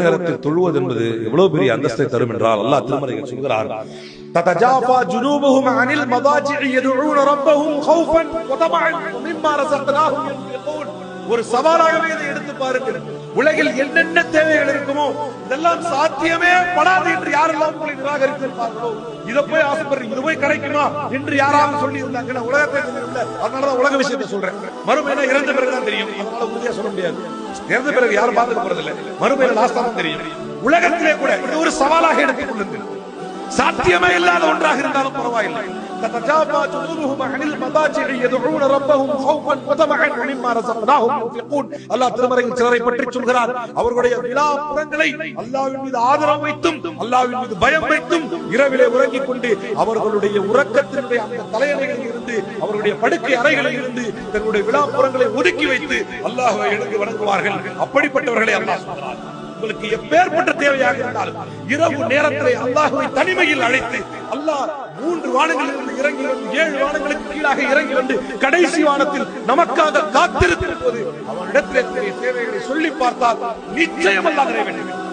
நேரத்தில் தொழுவது என்பது எவ்வளவு பெரிய அந்தஸ்தை தரும் என்றால் அல்லாஹ் திருமறையில் சொல்கிறார், ததஜாஃபா ஜுனூபுஹும் அனில் மதாஜிஇ யதுஊன ரப்பஹும் கௌஃபன் வ தமஅன் வ மிம்மா ரஸக்னாஹும் யன்ஃபிகூன். ஒரு சவாலாகவே இதை எடுத்து பாருங்கள். உலகில் என்னென்ன தேவைகள் இருக்குமோ இதெல்லாம் சாத்தியமே படாது என்று யாரெல்லாம் உங்களை நிராகரித்திருப்பார்களோ, இதை போய் ஆசைப்படுறீங்க, இது போய் கிடைக்குமா என்று யாராவது சொல்லி இருந்தாங்கன்னா உலகத்தை தெரியல. அதனாலதான் உலக விஷயத்தை சொல்றேன். மறுமையில இறந்த பிறகுதான் தெரியும். அதனால உறுதியா சொல்ல முடியாது. இறந்த பிறகு யாரும் பார்த்துக்க போறதில்லை. மறுமையில லாஸ்டா தான் தெரியும். உலகத்திலே கூட இது ஒரு சவாலாக எடுத்துக் கொள்ளுங்கள். சாத்தியமே இல்லாத ஒன்றாக இருந்தாலும் பரவாயில்லை. ததஜாஃபா ஜுனூபுஹும் அனில் மதாஜிஇ யதுஊன ரப்பஹும் கௌஃபன் வ தமஅன் வ மிம்மா ரஸக்னாஹும் யன்ஃபிகூன். அல்லாஹ் திருமறையில் சிலரை பற்றி சொல்கிறார், அவர்களுடைய விலாப்புறங்களை அல்லாஹ்வின் மீது ஆதரவு வைத்தும் அல்லாஹ்வின் மீது பயம் வைத்தும் இரவிலே உறங்கிக் கொண்டு அவர்களுடைய உறக்கத்தினுடைய அந்த தலையணைகளில் இருந்து அவர்களுடைய படுக்கை அறைகளில் இருந்து தங்களுடைய விலாப்புறங்களை ஒதுக்கி வைத்து அல்லாஹ்வை எழுந்து வணங்குவார்கள். அப்படிப்பட்டவர்களை அல்லாஹ் சொல்கிறார். உங்களுக்கு எப்பேற்பட்ட தேவையாக இருந்தாலும் இரவு நேரத்திலே அல்லாஹ்வை தனிமையில் அழைத்து அல்லாஹ் 3 வானங்களிலிருந்து இறங்கி வந்து 7 வானங்களுக்கு கீழாக இறங்கி வந்து கடைசி வானத்தில் நமக்காக காத்திருக்கும் போது அவனிடத்திலே தேவைகளை சொல்லி பார்த்தால் நிச்சயம் அல்லாஹ் நிறைவேற்றுவார்.